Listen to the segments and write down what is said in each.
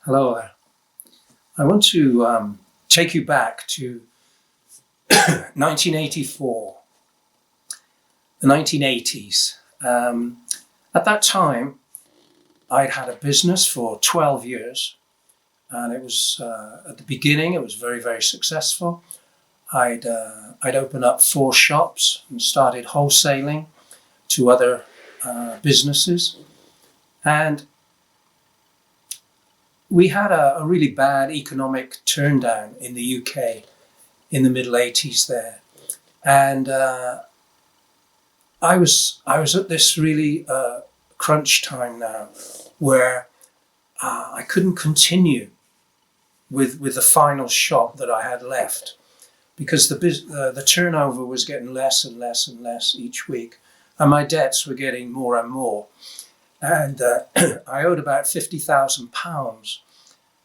Hello there. I want to take you back to 1984, the 1980s. At that time, I'd had a business for 12 years, and it was at the beginning, it was very, very successful. I'd opened up 4 shops and started wholesaling to other businesses, and we had a really bad economic turndown in the UK in the middle 80s there. And I was at this really crunch time now where I couldn't continue with the final shop that I had left because the turnover was getting less and less and less each week, and my debts were getting more and more. And I owed about £50,000,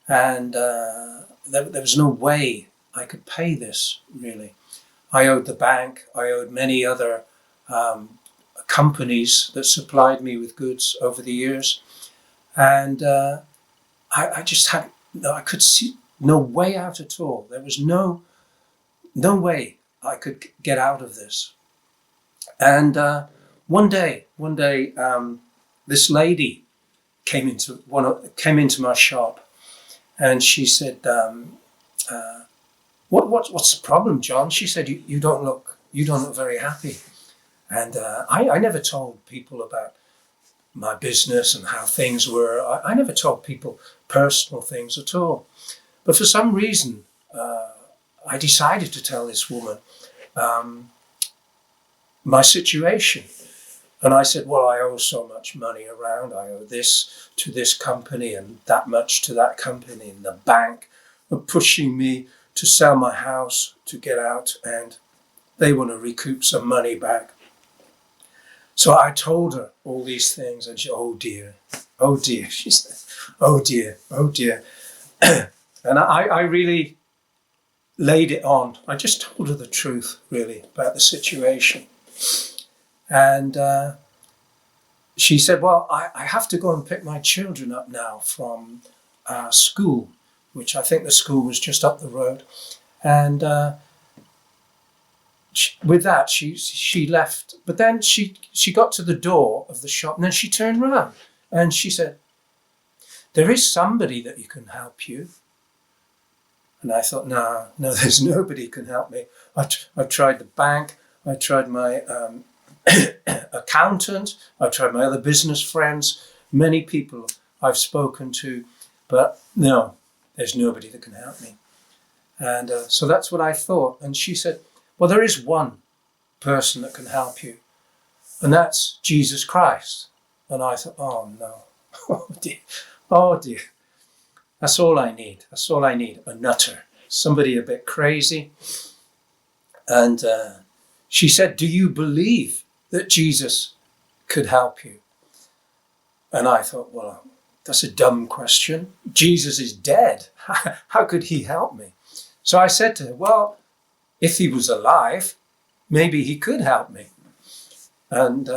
and there was no way I could pay this, really. I owed the bank, I owed many other companies that supplied me with goods over the years, and I just I could see no way out at all. There was no way I could get out of this. And one day, this lady came into my shop, and she said, "What's the problem, John?" She said, "You don't look very happy." And I never told people about my business and how things were. I never told people personal things at all. But for some reason, I decided to tell this woman my situation. And I said, well, I owe so much money around. I owe this to this company and that much to that company. And the bank are pushing me to sell my house to get out, and they want to recoup some money back. So I told her all these things, and she, oh dear, she said, oh dear. And I really laid it on. I just told her the truth, really, about the situation. And she said, well, I have to go and pick my children up now from school, which I think the school was just up the road. And with that, she left. But then she got to the door of the shop, and then she turned around and she said, there is somebody that you can help you. And I thought, no, there's nobody who can help me. I've tried the bank, I tried my accountant, I've tried my other business friends, many people I've spoken to, but no, there's nobody that can help me. And so that's what I thought. And she said, well, there is one person that can help you, and that's Jesus Christ. And I thought, oh no, oh dear. That's all I need. A nutter, somebody a bit crazy. And she said, do you believe that Jesus could help you? And I thought, well, that's a dumb question. Jesus is dead. How could he help me? So I said to her, well, if he was alive, maybe he could help me. And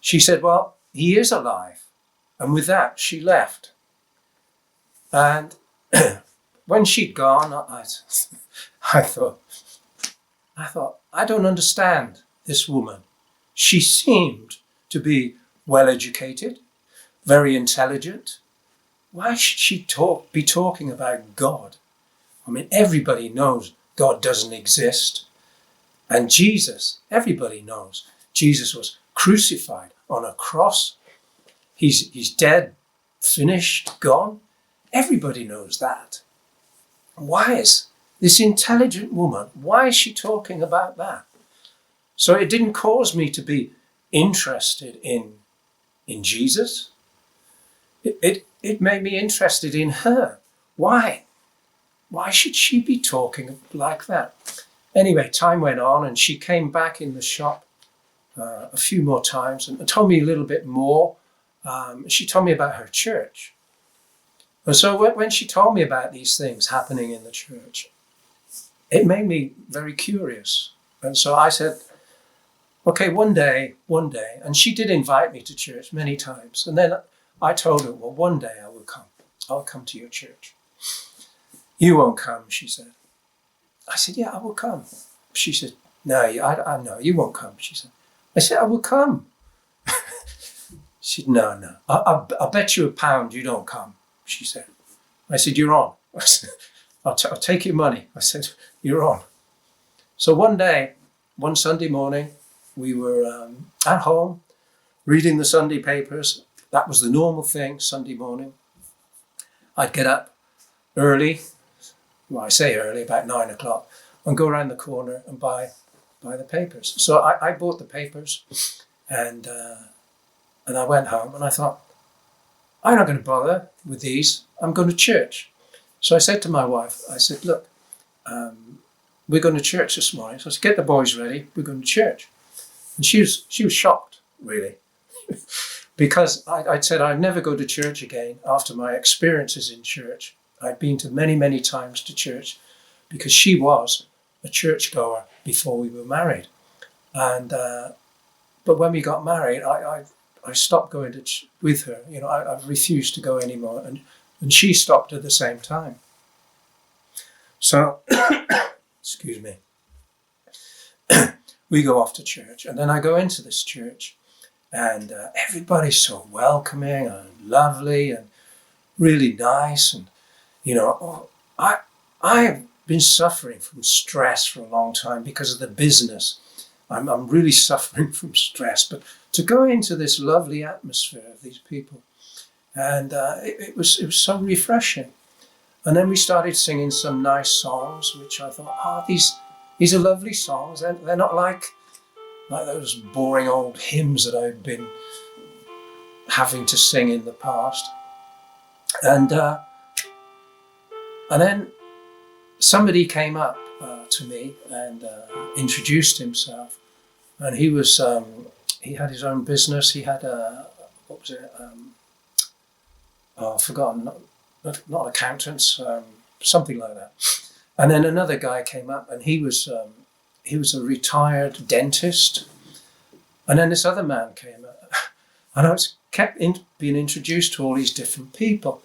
she said, well, he is alive. And with that, she left. And when she'd gone, I thought, I don't understand this woman. She seemed to be well educated, very intelligent. Why should she be talking about God? I mean, everybody knows God doesn't exist. And Jesus, everybody knows, Jesus was crucified on a cross. He's dead, finished, gone. Everybody knows that. Why is this intelligent woman, why is she talking about that? So it didn't cause me to be interested in Jesus. It made me interested in her. Why? Why should she be talking like that? Anyway, time went on, and she came back in the shop a few more times and told me a little bit more. She told me about her church. And so when she told me about these things happening in the church, it made me very curious. And so I said, okay, one day, and she did invite me to church many times. And then I told her, well, one day I will come. I'll come to your church. You won't come, she said. I said, yeah, I will come. She said, no, I know, you won't come, she said. I said, I will come. She said, no. I'll bet you £1 you don't come, she said. I said, you're on. I said, I'll take your money. I said, you're on. So one Sunday morning, we were at home reading the Sunday papers. That was the normal thing, Sunday morning. I'd get up early, well, I say early, about 9 o'clock, and go around the corner and buy the papers. So I bought the papers, and I went home, and I thought, I'm not going to bother with these. I'm going to church. So I said to my wife, I said, look, we're going to church this morning. So I said, get the boys ready. We're going to church. And she was shocked, really, because I'd said I'd never go to church again after my experiences in church. I'd been to many, many times to church because she was a churchgoer before we were married. And but when we got married, I stopped going with her. You know, I refused to go anymore, and she stopped at the same time. So, excuse me. We go off to church, and then I go into this church, and everybody's so welcoming and lovely and really nice. And you know, I have been suffering from stress for a long time because of the business. I'm really suffering from stress, but to go into this lovely atmosphere of these people, and it was so refreshing. And then we started singing some nice songs, which I thought, these are lovely songs. They're not like those boring old hymns that I've been having to sing in the past. And then somebody came up to me and introduced himself. And he was he had his own business. He had what was it? I've forgotten. Not accountants, something like that. And then another guy came up, and he was a retired dentist. And then this other man came up, and I was being introduced to all these different people.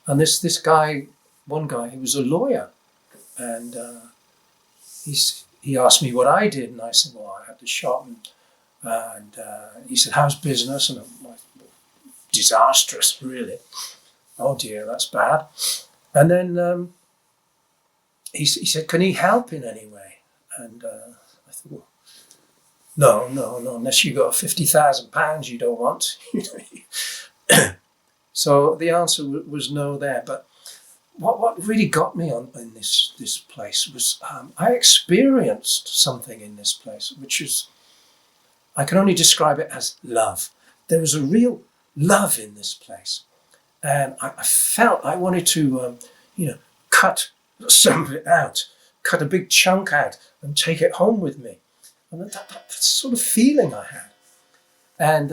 And this guy, one guy, he was a lawyer, and he asked me what I did, and I said, well, I had the shop, and he said, how's business? And I'm like, disastrous, really. Oh dear, that's bad. And then he said, can he help in any way? And I thought, well, no, unless you got £50,000 you don't want. So the answer was no there. But what really got me in this place was I experienced something in this place, which is, I can only describe it as love. There was a real love in this place. And I felt I wanted to, cut some of it out, cut a big chunk out and take it home with me. And that sort of feeling I had. And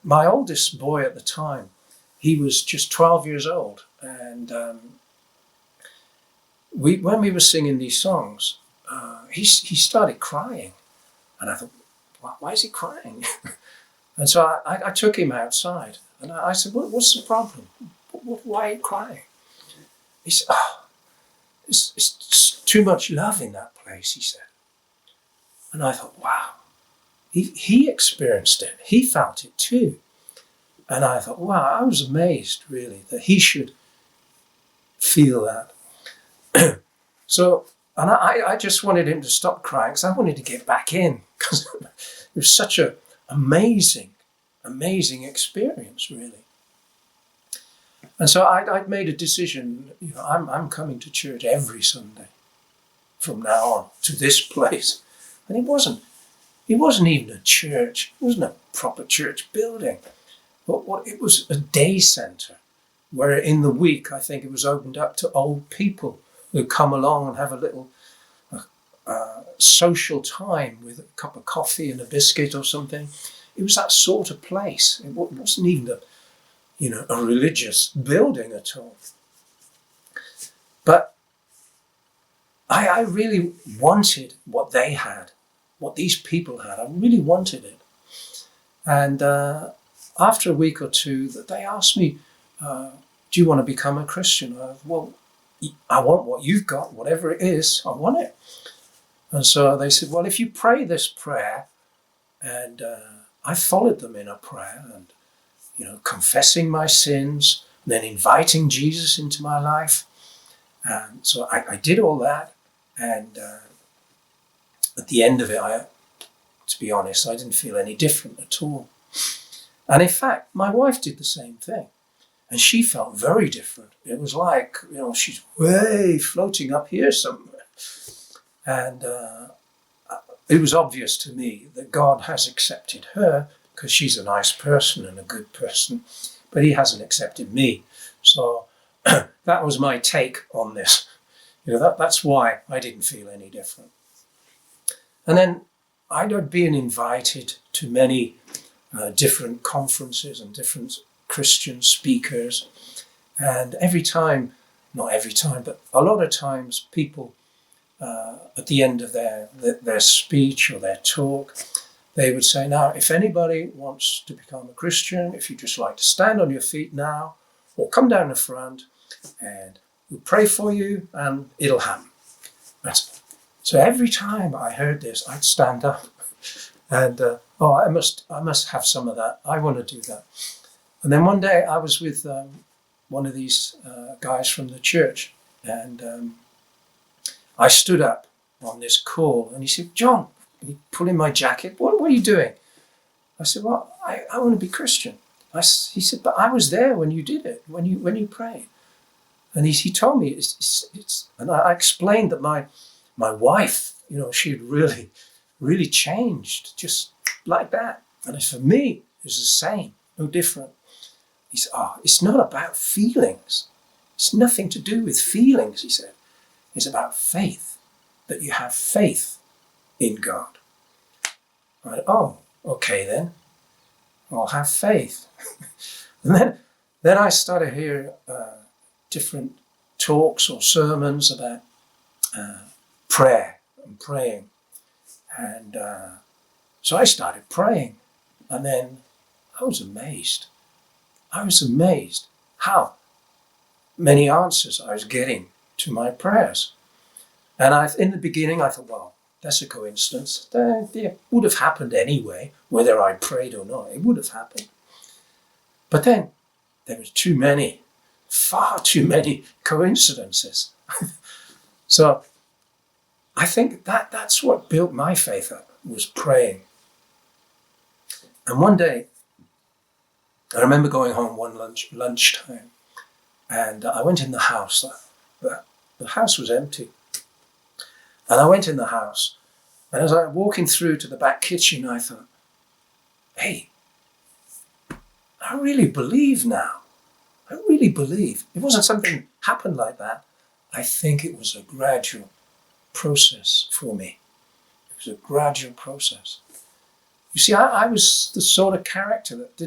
my oldest boy at the time, he was just 12 years old. And when we were singing these songs, he started crying. And I thought, why is he crying? And so I took him outside. And I said, what's the problem? Why are you crying? He said, it's too much love in that place, he said. And I thought, wow, he experienced it. He felt it too. And I thought, wow, I was amazed, really, that he should feel that. So, and I just wanted him to stop crying because I wanted to get back in because it was such an amazing experience, really. And so I'd made a decision, I'm coming to church every Sunday from now on to this place. And it wasn't even a church. It wasn't a proper church building. But it was a day centre where in the week, I think it was opened up to old people who come along and have a little social time with a cup of coffee and a biscuit or something. It was that sort of place. It wasn't even a religious building at all. But I really wanted what they had, what these people had. I really wanted it. And after a week or two, they asked me, do you want to become a Christian? Well, I want what you've got, whatever it is, I want it. And so they said, well, if you pray this prayer, and I followed them in a prayer, and, confessing my sins, and then inviting Jesus into my life. And so I did all that. And at the end of it, to be honest, I didn't feel any different at all. And in fact, my wife did the same thing. And she felt very different. It was like, she's way floating up here somewhere. And it was obvious to me that God has accepted her because she's a nice person and a good person, but he hasn't accepted me. So that was my take on this. That's why I didn't feel any different. And then I'd been invited to many different conferences and different Christian speakers. And not every time, but a lot of times people at the end of their speech or their talk, they would say, now, if anybody wants to become a Christian, if you'd just like to stand on your feet now, or come down the front, and we'll pray for you, and it'll happen. So every time I heard this, I'd stand up, and I must have some of that. I want to do that. And then one day I was with one of these guys from the church, and I stood up on this call, and he said, John, he pulled in my jacket. What are you doing? I said, well, I want to be Christian. He said, but I was there when you did it, when you prayed. And he told me, and I explained that my wife, she had really, really changed, just like that. And for me, it was the same, no different. He said, it's not about feelings. It's nothing to do with feelings, he said. It's about faith, that you have faith in God. I went, okay then, I'll have faith. And then I started hearing different talks or sermons about prayer and praying. And so I started praying. And then I was amazed. How many answers I was getting to my prayers. And in the beginning, I thought, well, that's a coincidence. It would have happened anyway, whether I prayed or not. It would have happened. But then there was far too many coincidences. So I think that's what built my faith up, was praying. And one day, I remember going home one lunchtime, and I went in the house. The house was empty. And I went in the house, and as I was walking through to the back kitchen, I thought, hey, I really believe now. I really believe. It wasn't something that happened like that. I think it was a gradual process for me. It was a gradual process. You see, I was the sort of character that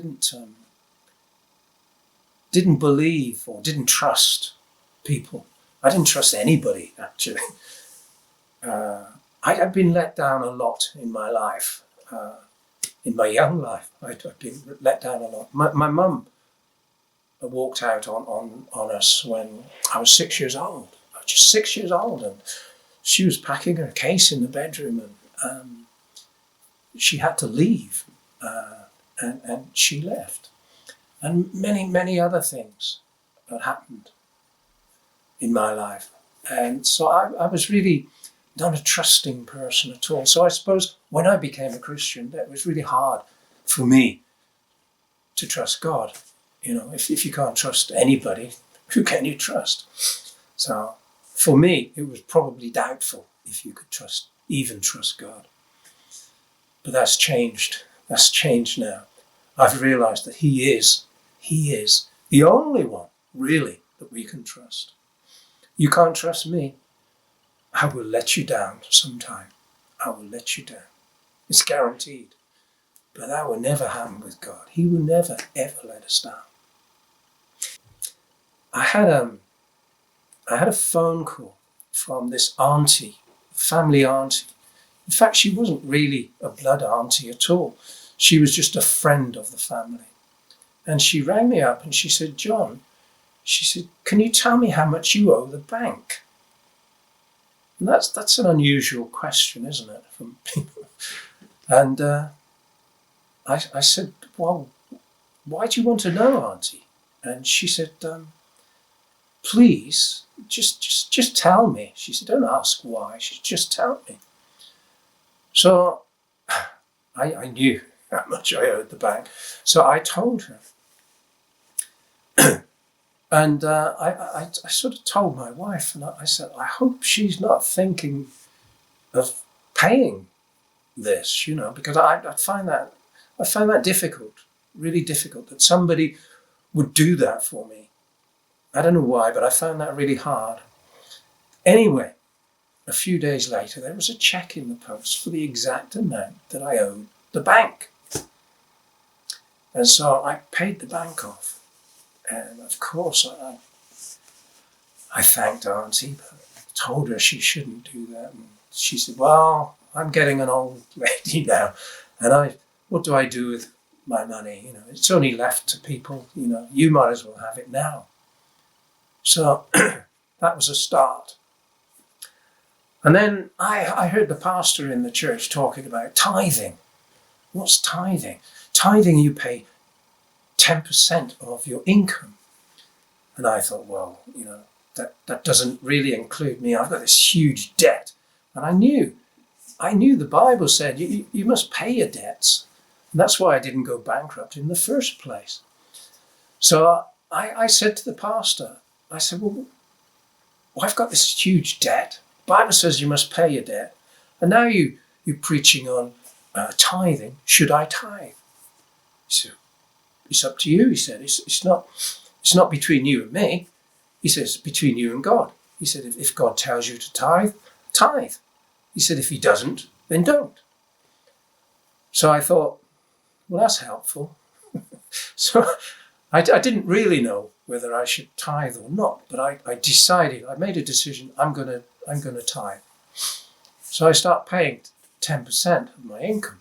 didn't believe or didn't trust people. I didn't trust anybody, actually. I'd been let down a lot in my life. In my young life, I'd been let down a lot. My mum walked out on us when I was 6 years old. I was just 6 years old, and she was packing her case in the bedroom, and she had to leave, and she left. And many, many other things had happened in my life. And so I was really not a trusting person at all. So I suppose when I became a Christian, that was really hard for me to trust God. If you can't trust anybody, who can you trust? So for me, it was probably doubtful if you could even trust God. But that's changed. That's changed now. I've realized that He is the only one, really, that we can trust. You can't trust me. I will let you down sometime. I will let you down. It's guaranteed. But that will never happen with God. He will never, ever let us down. I had a phone call from this auntie, family auntie. In fact, she wasn't really a blood auntie at all. She was just a friend of the family. And she rang me up and she said, John, she said, "Can you tell me how much you owe the bank?" And that's an unusual question, isn't it, from people? And I said, "Well, why do you want to know, Auntie?" And she said, "Please, just tell me." She said, "Don't ask why. She said, just tell me." So I knew how much I owed the bank. So I told her. And I sort of told my wife, and I said, "I hope she's not thinking of paying this, because I find that difficult, really difficult, that somebody would do that for me. I don't know why, but I found that really hard." Anyway, a few days later, there was a cheque in the post for the exact amount that I owed the bank. And so I paid the bank off. And of course, I thanked Auntie, but told her she shouldn't do that. And she said, "Well, I'm getting an old lady now, and what do I do with my money? It's only left to people. You might as well have it now." So that was a start. And then I heard the pastor in the church talking about tithing. What's tithing? Tithing, you pay 10% of your income. And I thought, well, that doesn't really include me. I've got this huge debt. And I knew the Bible said you must pay your debts. And that's why I didn't go bankrupt in the first place. So I said to the pastor, I said, well, I've got this huge debt. The Bible says you must pay your debt. And now you're preaching on tithing. Should I tithe? He said, "It's up to you." He said, it's not between you and me. He says, "It's between you and God." He said, if God tells you to tithe, tithe. He said, if he doesn't, then don't. So I thought, well, that's helpful. So I didn't really know whether I should tithe or not, but I decided, I made a decision, I'm going to tithe. So I start paying 10% of my income.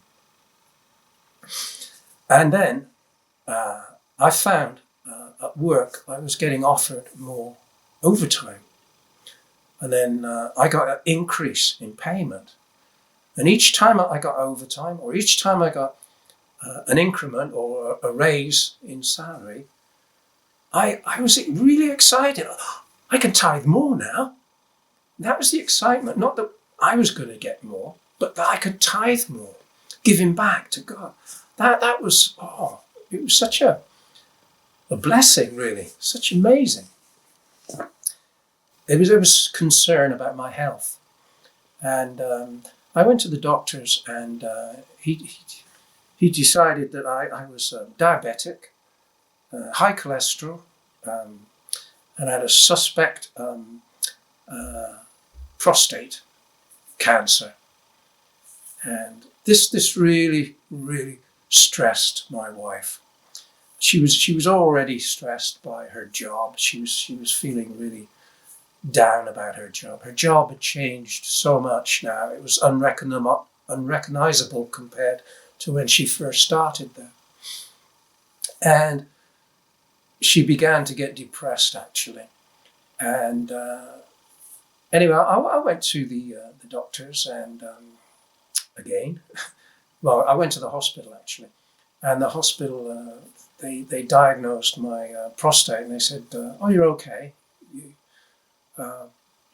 And then I found at work I was getting offered more overtime. And then I got an increase in payment. And each time I got overtime, or each time I got an increment or a raise in salary, I was really excited. I can tithe more now. That was the excitement. Not that I was going to get more, but that I could tithe more, giving back to God. That was, it was such a blessing, really. Such amazing. There was concern about my health. And I went to the doctors, and he decided that I was diabetic, high cholesterol, and had a suspect prostate cancer. And this really, really stressed my wife. She was already stressed by her job. She was feeling really down about her job. Her job had changed so much now. It was unrecognizable compared to when she first started there. And she began to get depressed, actually. And anyway, I went to the doctors, and again, well, I went to the hospital, actually. And the hospital, they diagnosed my prostate, and they said, "Oh, you're okay."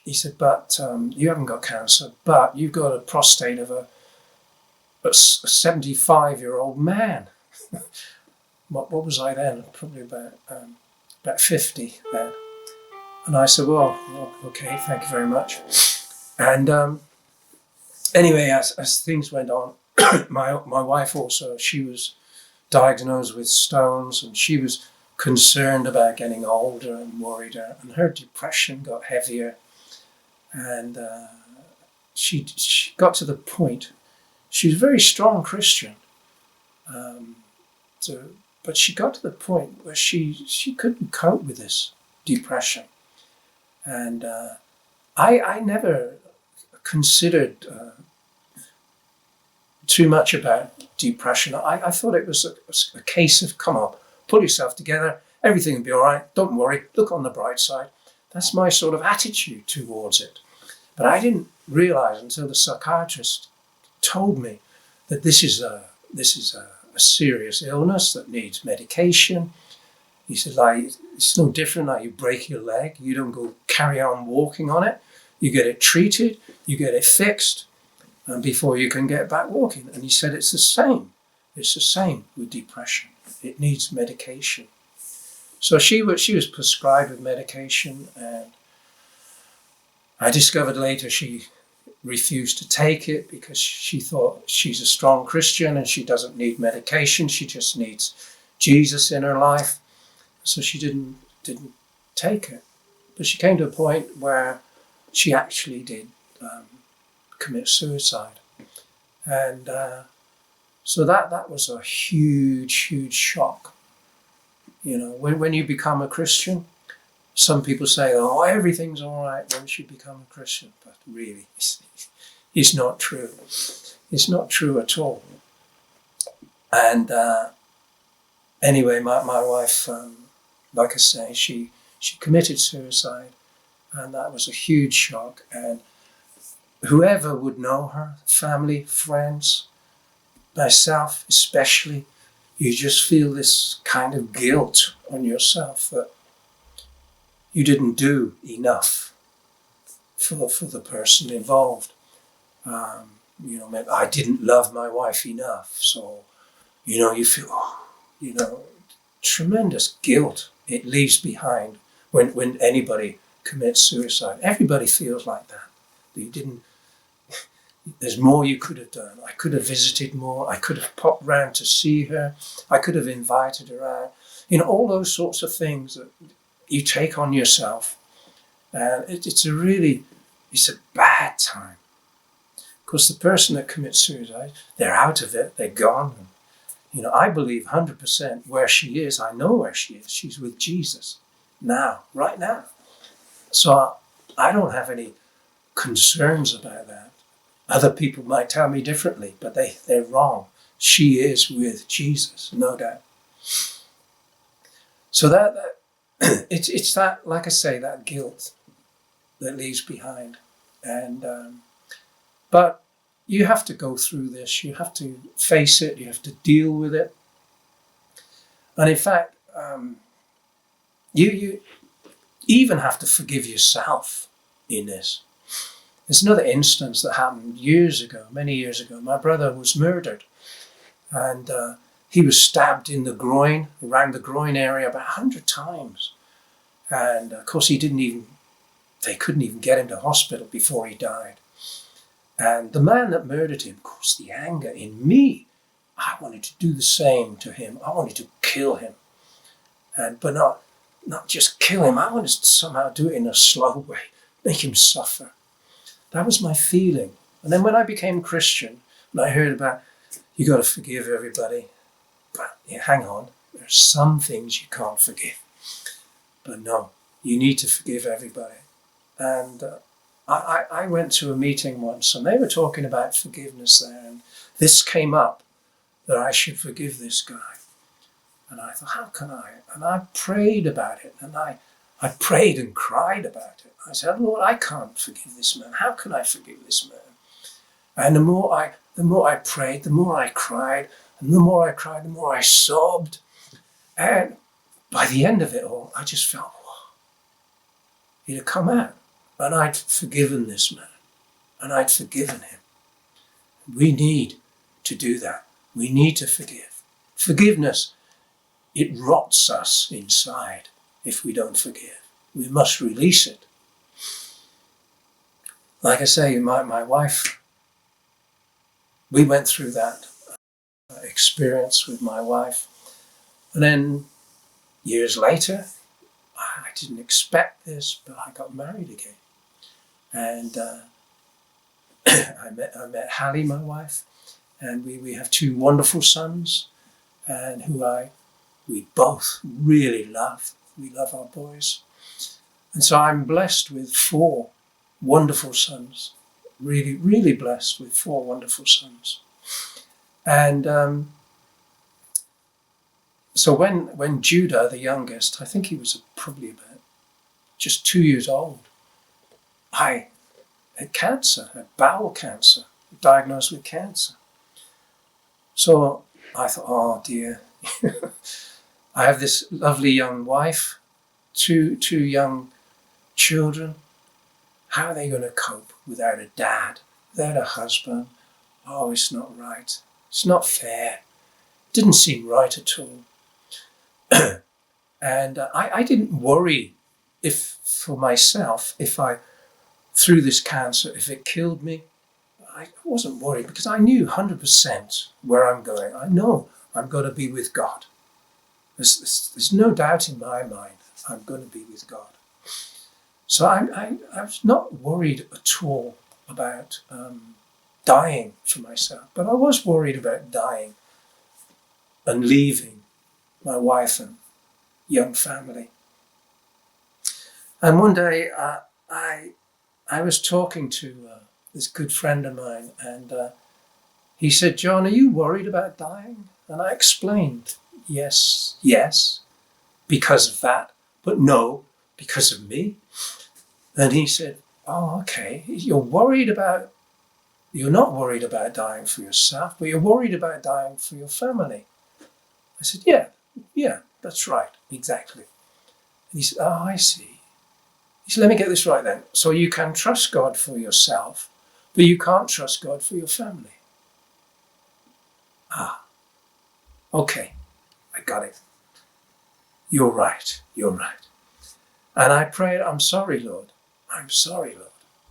He said, "But you haven't got cancer, but you've got a prostate of a 75-year-old man." What was I then? Probably about 50 then. And I said, well, okay, thank you very much. And anyway, as things went on, my wife also, she was diagnosed with stones, and she was concerned about getting older and worried, and her depression got heavier. And she got to the point, she was a very strong Christian, but she got to the point where she couldn't cope with this depression. And I never considered too much about depression. I thought it was a case of, come on, pull yourself together, Everything will be all right. Don't worry. Look on the bright side. That's my sort of attitude towards it. But I didn't realize until the psychiatrist told me that this is a serious illness that needs medication. He said, like, it's no different. Like you break your leg, you don't go carry on walking on it. You get it treated, you get it fixed, and before you can get back walking. And he said it's the same. It's the same with depression. It needs medication. So she was prescribed with medication, and I discovered later she refused to take it because she thought she's a strong Christian and she doesn't need medication. She just needs Jesus in her life. So she didn't take it. But she came to a point where she actually did commit suicide. And so that was a huge shock. You know, when you become a Christian, some people say, oh, everything's all right once you become a Christian. But really, it's not true. It's not true at all. And anyway, my wife, like I say, she committed suicide. And that was a huge shock. And whoever would know her, family, friends, myself especially, you just feel this kind of guilt on yourself that you didn't do enough for the person involved. You know, maybe I didn't love my wife enough. So, you know, you feel, you know, tremendous guilt it leaves behind when anybody commits suicide. Everybody feels like that. You didn't. There's more you could have done. I could have visited more. I could have popped round to see her. I could have invited her out. You know, all those sorts of things that you take on yourself. And it's a bad time. Because the person that commits suicide, they're out of it. They're gone. And, you know, I believe 100% where she is. I know where she is. She's with Jesus now, right now. So I don't have any concerns about that. Other people might tell me differently, but they're wrong. She is with Jesus, no doubt. So that it's that, like I say, that guilt that leaves behind. And but you have to go through this. You have to face it. You have to deal with it. And in fact, you even have to forgive yourself in this. There's another instance that happened many years ago. My brother was murdered, and he was stabbed in the groin, around the groin area, about 100 times. And of course, they couldn't even get him to hospital before he died. And the man that murdered him, of course, the anger in me, I wanted to do the same to him. I wanted to kill him, but not just kill him. I wanted to somehow do it in a slow way, make him suffer. That was my feeling. And then when I became Christian, and I heard about, you got to forgive everybody. But yeah, hang on, there's some things you can't forgive. But no, you need to forgive everybody. And I went to a meeting once, and they were talking about forgiveness there. And this came up, that I should forgive this guy. And I thought, how can I? And I prayed about it, and I prayed and cried about it. I said, Lord, I can't forgive this man. How can I forgive this man? And the more I prayed, the more I cried, and the more I cried, the more I sobbed. And by the end of it all, I just felt, wow, it had come out. And I'd forgiven this man, and I'd forgiven him. We need to do that. We need to forgive. Forgiveness, it rots us inside if we don't forgive. We must release it. Like I say, my wife, we went through that experience with my wife. And then years later, I didn't expect this, but I got married again. And I met Hallie, my wife, and we have 2 wonderful sons, and we both really love. We love our boys. And so I'm blessed with 4 wonderful sons, really, really blessed with 4 wonderful sons. And So when Judah, the youngest, I think he was probably about just 2 years old, I had cancer, had bowel cancer, diagnosed with cancer. So I thought, oh dear, I have this lovely young wife, two young children. How are they going to cope without a dad, without a husband? Oh, it's not right. It's not fair. It didn't seem right at all. And I didn't worry for myself, if I, through this cancer, if it killed me. I wasn't worried because I knew 100% where I'm going. I know I'm going to be with God. There's no doubt in my mind I'm going to be with God. So I was not worried at all about dying for myself, but I was worried about dying and leaving my wife and young family. And one day I was talking to this good friend of mine, and he said, John, are you worried about dying? And I explained, yes, because of that, but no, because of me. And he said, oh, okay, you're not worried about dying for yourself, but you're worried about dying for your family. I said, yeah, that's right, exactly. And he said, oh, I see. He said, let me get this right then. So you can trust God for yourself, but you can't trust God for your family. Okay, I got it. You're right. And I prayed, I'm sorry, Lord.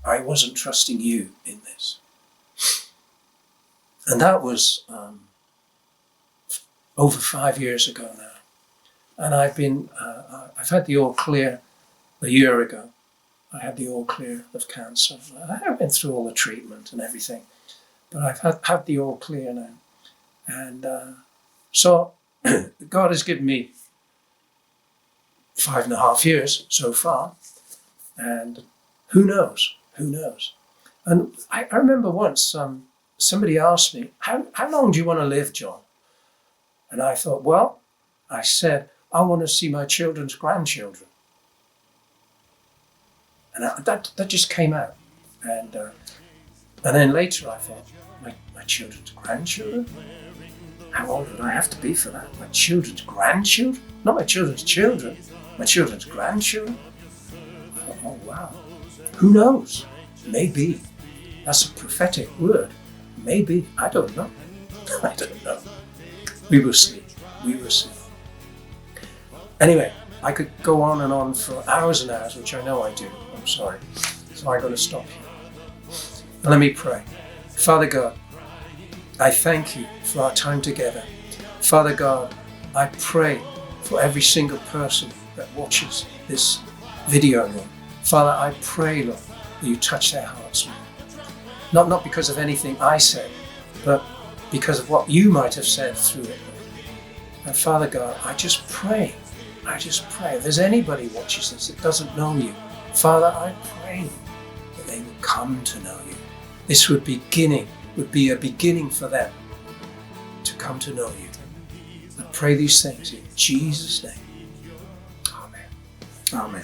I wasn't trusting you in this. And that was over 5 years ago now. And I've had the all clear a year ago. I had the all clear of cancer. I went through all the treatment and everything, but I've had the all clear now. And so God has given me 5.5 years so far, and who knows? And I remember once somebody asked me, how long do you want to live, John? And I thought, well, I said, I want to see my children's grandchildren. And that just came out. And then later I thought, my children's grandchildren? How old would I have to be for that? My children's grandchildren? Not my children's children, my children's grandchildren? Oh, wow. Who knows? Maybe. That's a prophetic word. Maybe. I don't know. We will see. Anyway, I could go on and on for hours and hours, which I know I do. I'm sorry. So I'm going to stop here. Let me pray. Father God, I thank you for our time together. Father God, I pray for every single person that watches this video, Lord. Father, I pray, Lord, that you touch their hearts, Lord. Not because of anything I said, but because of what you might have said through it, Lord. And Father God, I just pray. If there's anybody watches this that doesn't know you, Father, I pray that they will come to know you. This would be a beginning for them to come to know you. I pray these things in Jesus' name. Amen.